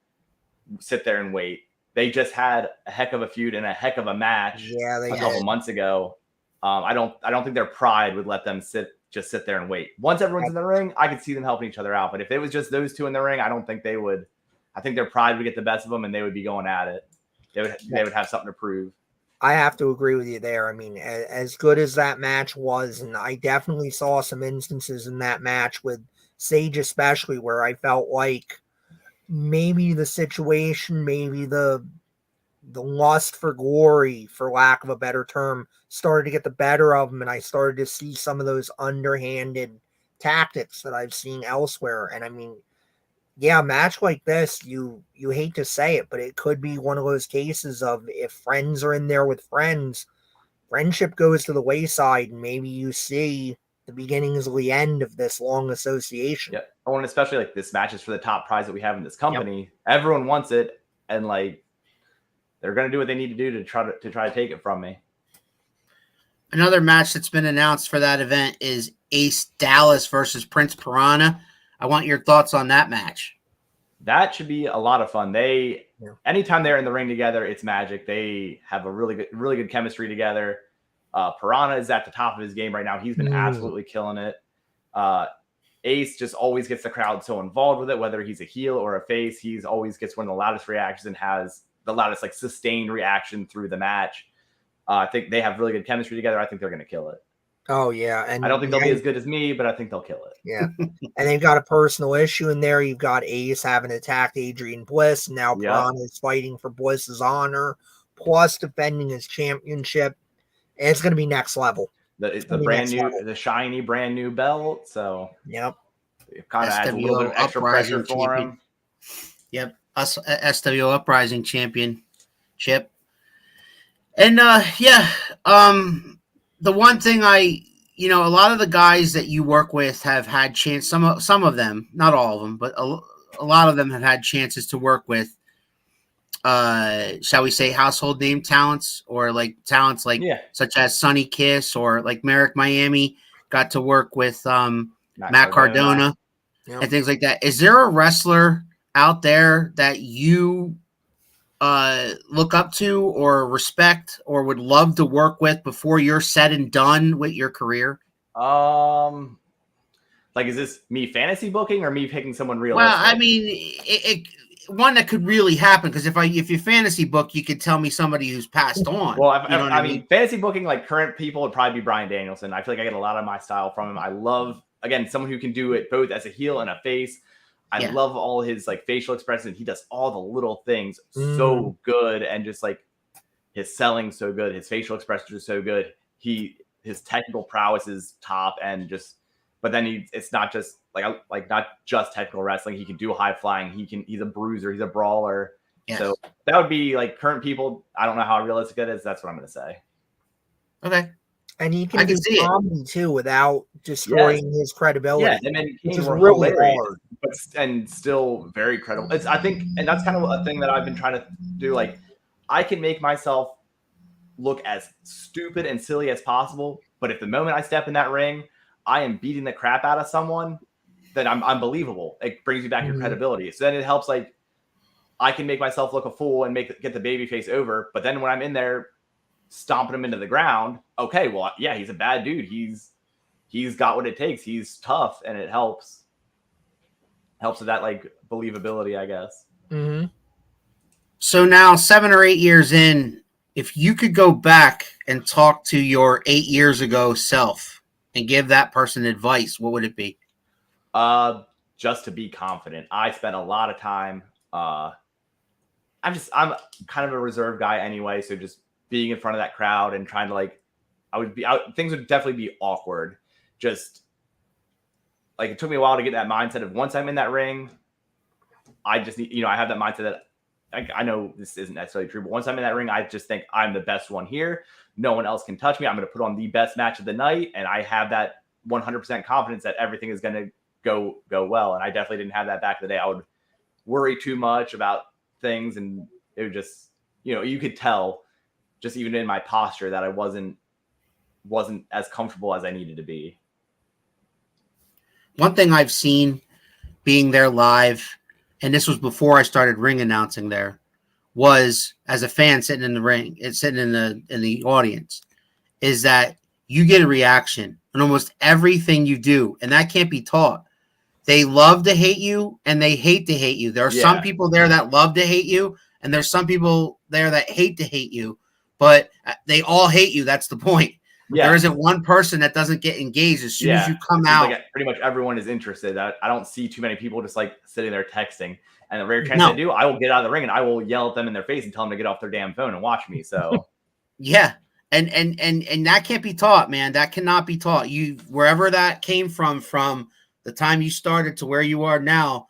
sit there and wait. They just had a heck of a feud and a heck of a match a couple months ago. I don't think their pride would let them sit there and wait. Once everyone's in the ring, I could see them helping each other out. But if it was just those two in the ring, I don't think they would. I think their pride would get the best of them, and they would be going at it. They would have something to prove. I have to agree with you there. I mean, as good as that match was, and I definitely saw some instances in that match with Sage especially where I felt like maybe the situation, maybe the lust for glory, for lack of a better term, started to get the better of him, and I started to see some of those underhanded tactics that I've seen elsewhere. And I mean, yeah, a match like this, you hate to say it, but it could be one of those cases of if friends are in there with friends, friendship goes to the wayside, and maybe you see the beginnings of the end of this long association. Yeah. Oh, and especially like this match is for the top prize that we have in this company. Yep. Everyone wants it, and like they're going to do what they need to do to try to take it from me. Another match that's been announced for that event is Ace Dallas versus Prince Piranha. I want your thoughts on that match. That should be a lot of fun. Anytime they're in the ring together, it's magic. They have a really good chemistry together. Piranha is at the top of his game right now. He's been absolutely killing it. Ace just always gets the crowd so involved with it, whether he's a heel or a face. He's always gets one of the loudest reactions and has the loudest like sustained reaction through the match. I think they have really good chemistry together. I think they're going to kill it. Oh, yeah. And I don't think they'll be as good as me, but I think they'll kill it. Yeah. And they've got a personal issue in there. You've got Ace having attacked Adrian Bliss. And now Piranha is fighting for Bliss's honor, plus defending his championship. And it's going to be next level. It's the shiny brand new belt. So, yep. It kind of adds a little bit of extra pressure for him. Yep. SWO Uprising Championship. And, the one thing a lot of the guys that you work with have had chance. Some of them, not all of them, but a lot of them have had chances to work with, shall we say, household name talents or like talents like such as Sonny Kiss or like Merrick Miami got to work with Matt Cardona and things like that. Is there a wrestler out there that you look up to or respect or would love to work with before you're said and done with your career? Like, is this me fantasy booking or me picking someone realistic? Well, I mean, one that could really happen, because if you fantasy book, you could tell me somebody who's passed on. Well, I mean, fantasy booking, like current people would probably be Bryan Danielson. I feel like I get a lot of my style from him. I love, again, someone who can do it both as a heel and a face. I love all his like facial expressions. He does all the little things so good, and just like his selling so good. His facial expressions are so good. His technical prowess is top, and but then it's not just like not just technical wrestling. He can do high flying. He's a bruiser. He's a brawler. Yes. So that would be like current people. I don't know how realistic it is. That's what I'm going to say. Okay. And he can do comedy too without destroying his credibility. Yeah, and then he's really hard, and still very credible. I think, and that's kind of a thing that I've been trying to do. Like, I can make myself look as stupid and silly as possible, but if the moment I step in that ring, I am beating the crap out of someone, then I'm believable. It brings you back your credibility. So then it helps, like, I can make myself look a fool and get the babyface over. But then when I'm in there stomping him into the ground, okay, well, yeah, he's a bad dude. He's got what it takes. He's tough, and it helps with that, like, believability, I guess. Mm-hmm. So now 7 or 8 years in, if you could go back and talk to your 8 years ago self and give that person advice, what would it be? Just to be confident. I spent a lot of time. I'm kind of a reserved guy anyway. So just being in front of that crowd and trying to, like, things would definitely be awkward. Just like, it took me a while to get that mindset of, once I'm in that ring, I just need, I have that mindset that, I know this isn't necessarily true, but once I'm in that ring, I just think I'm the best one here. No one else can touch me. I'm going to put on the best match of the night. And I have that 100% confidence that everything is going to go well. And I definitely didn't have that back in the day. I would worry too much about things. And it would just, you could tell just even in my posture that I wasn't as comfortable as I needed to be. One thing I've seen being there live, and this was before I started ring announcing there, was as a fan sitting in the ring, sitting in the audience, is that you get a reaction on almost everything you do, and that can't be taught. They love to hate you, and they hate to hate you. There are some people there that love to hate you, and there's some people there that hate to hate you, but they all hate you. That's the point. Yeah. There isn't one person that doesn't get engaged as soon as you come out. Like pretty much everyone is interested. I don't see too many people just, like, sitting there texting. And the rare chance I do, I will get out of the ring and I will yell at them in their face and tell them to get off their damn phone and watch me. So yeah. And that can't be taught, man. That cannot be taught. You, wherever that came from the time you started to where you are now,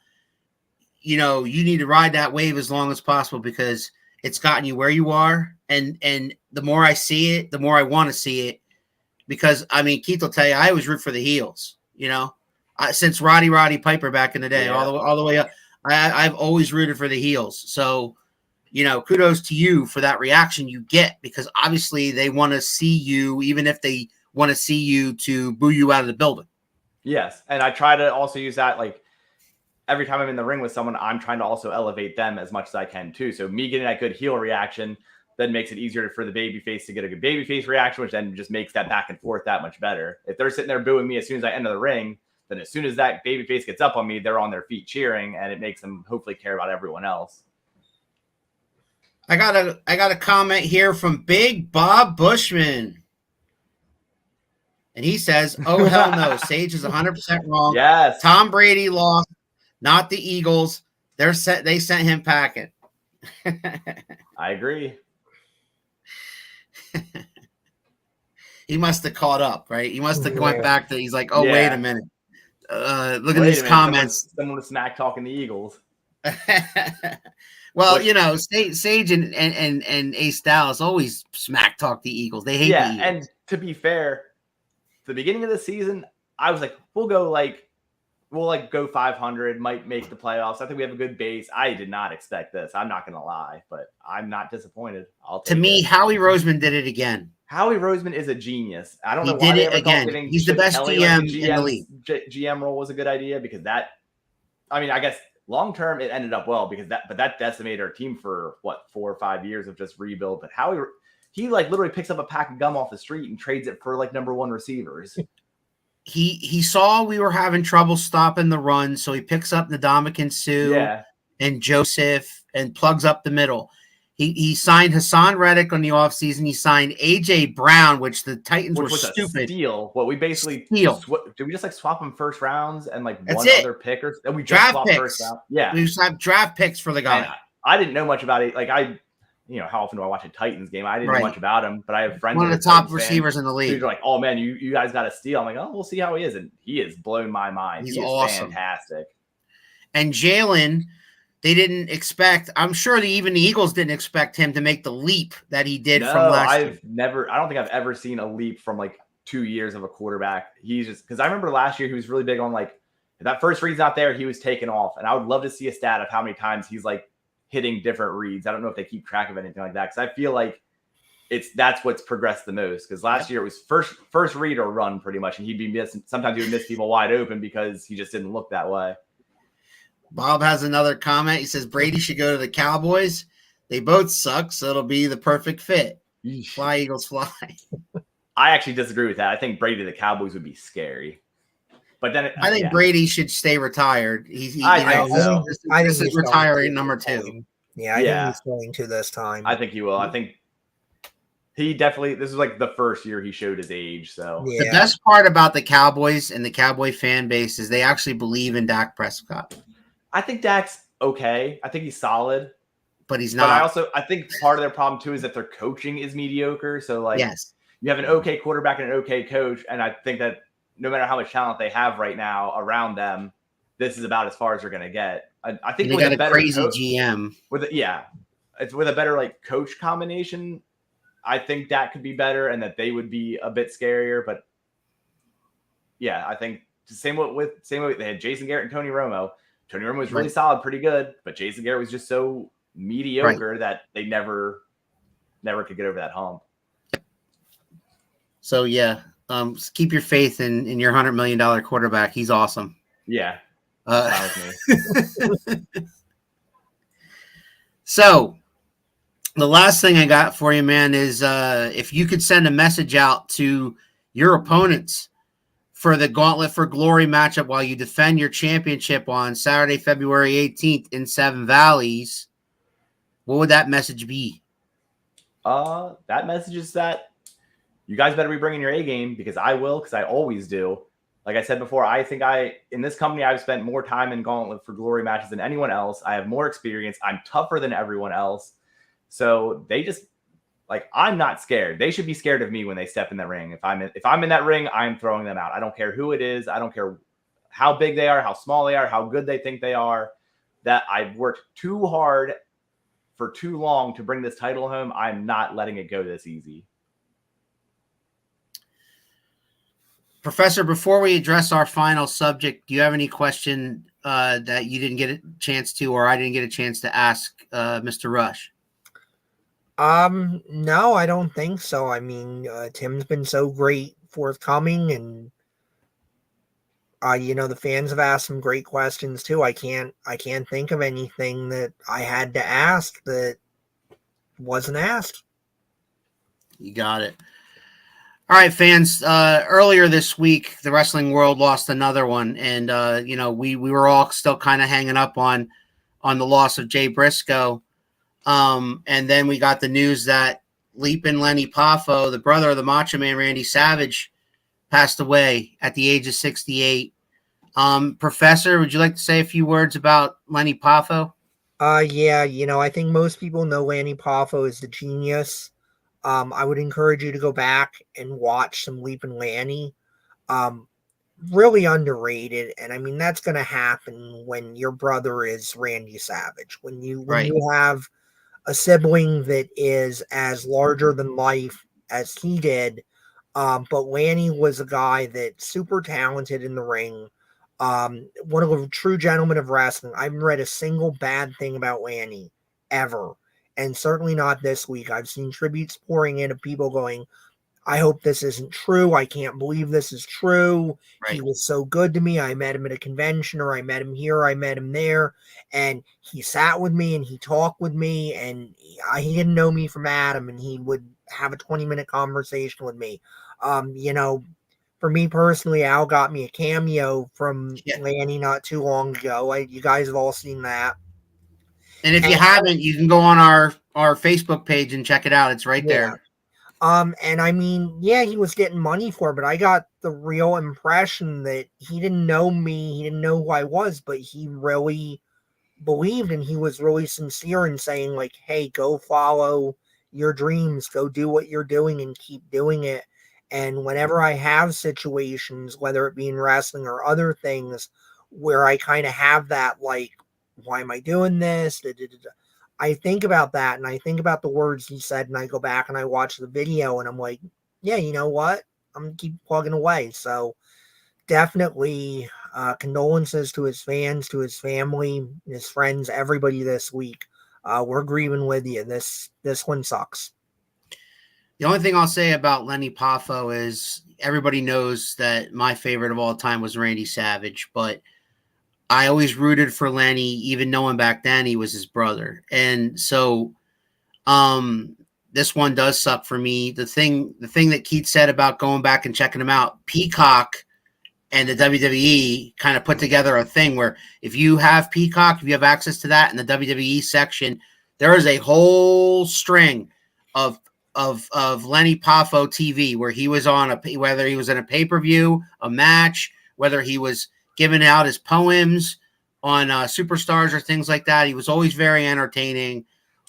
you need to ride that wave as long as possible, because it's gotten you where you are. And the more I see it, the more I want to see it. Because, I mean, Keith will tell you, I always root for the heels, since Roddy Piper back in the day, all the way up. I've always rooted for the heels. So, kudos to you for that reaction you get, because obviously they want to see you, even if they want to see you to boo you out of the building. Yes. And I try to also use that, like, every time I'm in the ring with someone, I'm trying to also elevate them as much as I can too. So me getting that good heel reaction then makes it easier for the babyface to get a good babyface reaction, which then just makes that back and forth that much better. If they're sitting there booing me as soon as I enter the ring, then as soon as that babyface gets up on me, they're on their feet cheering, and it makes them hopefully care about everyone else. I got a comment here from Big Bob Bushman. And he says, oh, hell no. Sage is 100% wrong. Yes. Tom Brady lost, not the Eagles. They sent him packing. I agree. He must have caught up, right? He must have went back to, he's like, oh, wait a minute. Look at these comments. Someone was smack talking the Eagles. Well, Sage and Ace Dallas always smack talk the Eagles. They hate the Eagles. And to be fair, the beginning of the season, I was like, we'll go 500, might make the playoffs. I think we have a good base. I did not expect this. I'm not going to lie, but I'm not disappointed. To me, Howie Roseman did it again. Howie Roseman is a genius. I don't know why they ever thought giving He's the best Kelly GM in the league. GM role was a good idea, because I guess long term it ended up well, because that decimated our team for 4 or 5 years of just rebuild. But Howie, he literally picks up a pack of gum off the street and trades it for number one receivers. He saw we were having trouble stopping the run, so he picks up Ndamukong Suh and Joseph and plugs up the middle. He signed Hassan Reddick on the offseason. He signed A.J. Brown, which the Titans were stupid. Steal. What we basically steal. Did we just swap them first rounds and one other picker? And we just draft swapped picks. First round. Yeah, we just have draft picks for the guy. I didn't know much about it. How often do I watch a Titans game? I didn't know much about him, but I have friends. One of the top receivers in the league. Who's like, oh man, you guys got to steal. I'm like, oh, we'll see how he is, and he has blown my mind. He's awesome. Fantastic. And Jalen, they didn't expect. I'm sure even the Eagles didn't expect him to make the leap that he did from last year. I don't think I've ever seen a leap from 2 years of a quarterback. He's just, because I remember last year he was really big on if that first read's not there, he was taken off, and I would love to see a stat of how many times he's hitting different reads. I don't know if they keep track of anything like that, because I feel like that's what's progressed the most. Because last year it was first read or run pretty much, and he'd be missing. Sometimes he would miss people wide open because he just didn't look that way. Bob has another comment. He says Brady should go to the Cowboys. They both suck, so it'll be the perfect fit. Fly, Eagles, fly. I actually disagree with that. I think Brady to the Cowboys would be scary. But then I think Brady should stay retired. I think this is retiring number 2. Yeah, I think he's going to this time. I think he will. I think he definitely. This is like the first year he showed his age. So the best part about the Cowboys and the Cowboy fan base is they actually believe in Dak Prescott. I think Dak's okay. I think he's solid, but he's not. But I think part of their problem too is that their coaching is mediocre. So like, you have an okay quarterback and an okay coach, and I think that no matter how much talent they have right now around them, this is about as far as they're going to get. I think they got a better crazy GM it's with a better like coach combination. I think Dak could be better, and that they would be a bit scarier. But yeah, I think same way they had Jason Garrett and Tony Romo. Tony Romo was really solid, pretty good, but Jason Garrett was just so mediocre that they never could get over that hump. So yeah, keep your faith in your $100 million quarterback. He's awesome. Yeah. So the last thing I got for you, man, is if you could send a message out to your opponents for the Gauntlet for Glory matchup while you defend your championship on Saturday, February 18th in Seven Valleys, what would that message be? That message is that you guys better be bringing your A game, because I will, because I always do. Like I said before, I think in this company, I've spent more time in Gauntlet for Glory matches than anyone else. I have more experience. I'm tougher than everyone else. So they just, like, I'm not scared. They should be scared of me when they step in the ring. If I'm in that ring, I'm throwing them out. I don't care who it is. I don't care how big they are, how small they are, how good they think they are. That I've worked too hard for too long to bring this title home. I'm not letting it go this easy. Professor, before we address our final subject, do you have any question that you didn't get a chance to, or I didn't get a chance to ask Mr. Rush? No, I don't think so. I mean, Tim's been so great forthcoming, and the fans have asked some great questions too. I can't think of anything that I had to ask that wasn't asked. You got it. All right, fans. Earlier this week, the wrestling world lost another one, and we were all still kind of hanging up on the loss of Jay Briscoe. And then we got the news that Leapin' Lenny Poffo, the brother of the Macho Man Randy Savage, passed away at the age of 68. Professor, would you like to say a few words about Lenny Poffo? Yeah, I think most people know Lenny Poffo is the genius. I would encourage you to go back and watch some Leapin' Lanny. Really underrated, and I mean that's going to happen when your brother is Randy Savage. When you have a sibling that is as larger than life as he did, but Lanny was a guy that's super talented in the ring. One of a true gentleman of wrestling. I haven't read a single bad thing about Lanny ever. And certainly not this week. I've seen tributes pouring in of people going, I hope this isn't true. I can't believe this is true. Right. He was so good to me. I met him at a convention, or I met him here, I met him there. And he sat with me and he talked with me, and he didn't know me from Adam, and he would have a 20-minute conversation with me. For me personally, Al got me a cameo from Lanny not too long ago. You guys have all seen that. And if you haven't, you can go on our Facebook page and check it out. It's right there. And I mean, he was getting money for it, but I got the real impression that he didn't know me. He didn't know who I was, but he really believed, and he was really sincere in saying, like, hey, go follow your dreams, go do what you're doing and keep doing it. And whenever I have situations, whether it be in wrestling or other things, where I kind of have that, like, why am I doing this? I think about that, and I think about the words he said, and I go back and I watch the video, and I'm like, yeah, you know what? I'm going to keep plugging away. So definitely condolences to his fans, to his family, his friends, everybody this week. We're grieving with you. This one sucks. The only thing I'll say about Lenny Poffo is everybody knows that my favorite of all time was Randy Savage, but I always rooted for Lenny, even knowing back then he was his brother. And so this one does suck for me. The thing that Keith said about going back and checking him out, Peacock and the WWE kind of put together a thing where if you have Peacock, if you have access to that in the WWE section, there is a whole string of Lenny Poffo TV where he was on whether he was in a pay-per-view, a match, whether he was giving out his poems on Superstars or things like that. He was always very entertaining.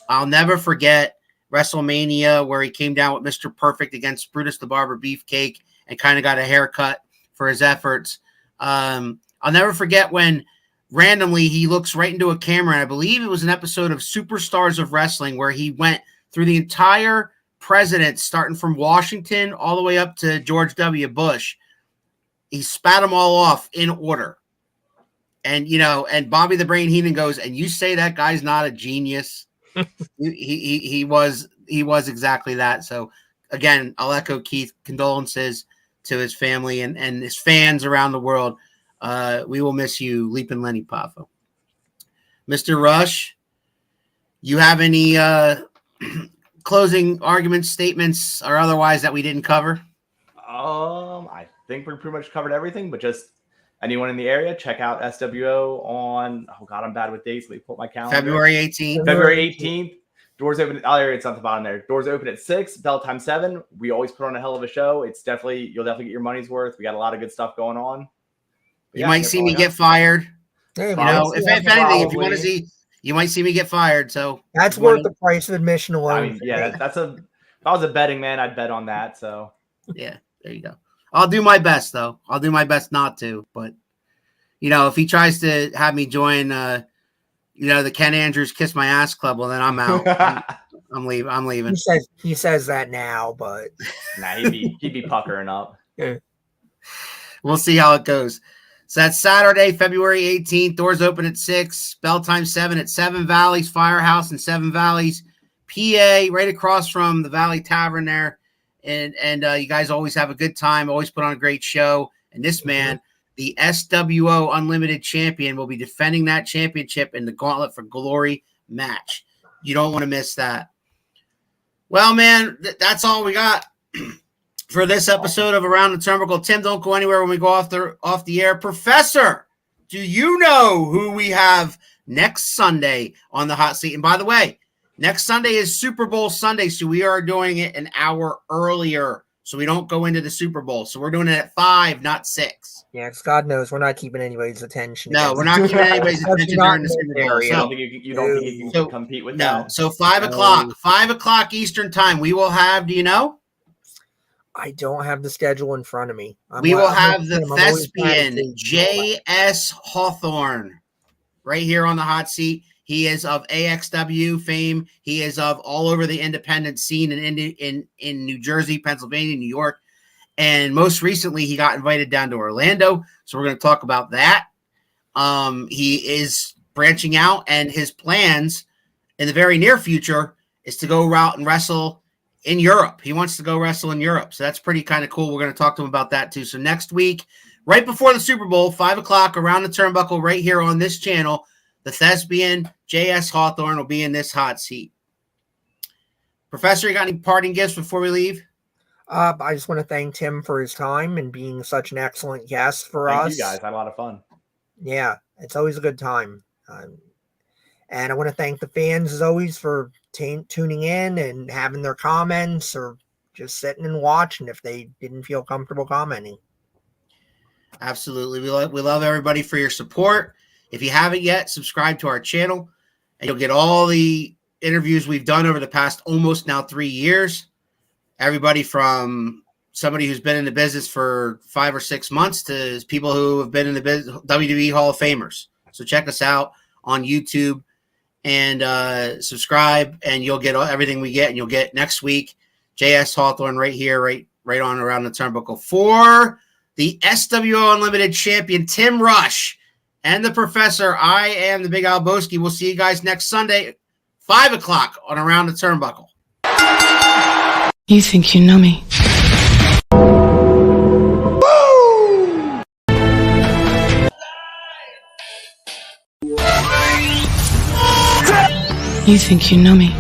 I'll never forget WrestleMania where he came down with Mr. Perfect against Brutus the Barber Beefcake and kind of got a haircut for his efforts. I'll never forget when randomly he looks right into a camera, and I believe it was an episode of Superstars of Wrestling where he went through the entire president, starting from Washington all the way up to George W. Bush. He spat them all off in order. And, and Bobby the Brain Heenan goes, and you say that guy's not a genius? he was exactly that. So, again, I'll echo Keith. Condolences to his family and his fans around the world. We will miss you, Leapin' Lenny Poffo. Mr. Rush, you have any closing arguments, statements, or otherwise that we didn't cover? I think we pretty much covered everything, but just anyone in the area, check out SWO on, oh God, I'm bad with dates. Let me pull up my calendar. February 18th. February 18th. Doors open. It's at the bottom there. Doors open at 6, bell time 7. We always put on a hell of a show. You'll definitely get your money's worth. We got a lot of good stuff going on. You might see me get fired. Hey, if anything, if you want to see, you might see me get fired. So that's worth the price of admission alone. I mean, yeah, if I was a betting man, I'd bet on that. So yeah, there you go. I'll do my best, though. I'll do my best not to. But, if he tries to have me join, the Ken Andrews Kiss My Ass Club, well, then I'm out. I'm leaving. He says that now, but. Nah, he'd be puckering up. Yeah. We'll see how it goes. So that's Saturday, February 18th. Doors open at 6. Bell time 7 at Seven Valleys Firehouse in Seven Valleys, PA, right across from the Valley Tavern there. And you guys always have a good time, always put on a great show. And this man, the SWO Unlimited Champion, will be defending that championship in the Gauntlet for Glory match. You don't want to miss that. Well, man, that's all we got for this episode of Around the Turnbuckle. Tim, don't go anywhere when we go off the air. Professor, do you know who we have next Sunday on the hot seat? And by the way, next Sunday is Super Bowl Sunday, so we are doing it an hour earlier so we don't go into the Super Bowl. So we're doing it at 5, not 6. Yeah, because God knows we're not keeping anybody's attention. No, we're not keeping anybody's attention during the Super Bowl. You don't think you can compete with that? No, so 5 o'clock, 5 o'clock Eastern time, we will have, do you know? I don't have the schedule in front of me. We will have the thespian J.S. Hawthorne right here on the hot seat. He is of AXW fame. He is of all over the independent scene in New Jersey, Pennsylvania, New York. And most recently, he got invited down to Orlando. So we're going to talk about that. He is branching out, and his plans in the very near future is to go out and wrestle in Europe. He wants to go wrestle in Europe. So that's pretty kind of cool. We're going to talk to him about that too. So next week, right before the Super Bowl, 5 o'clock, Around the Turnbuckle, right here on this channel, the thespian J.S. Hawthorne will be in this hot seat. Professor, you got any parting gifts before we leave? I just want to thank Tim for his time and being such an excellent guest for us. Thank you guys. I had a lot of fun. Yeah, it's always a good time. And I want to thank the fans, as always, for tuning in and having their comments or just sitting and watching if they didn't feel comfortable commenting. Absolutely. We love everybody for your support. If you haven't yet, subscribe to our channel, and you'll get all the interviews we've done over the past almost now 3 years. Everybody from somebody who's been in the business for 5 or 6 months to people who have been in the business, WWE Hall of Famers. So check us out on YouTube and subscribe, and you'll get everything we get. And you'll get next week J.S. Hawthorne right here, right on Around the Turnbuckle for the SWO Unlimited Champion Tim Rush and the Professor. I am the Big Al Boski. We'll see you guys next Sunday, 5 o'clock on Around the Turnbuckle. You think you know me. You think you know me.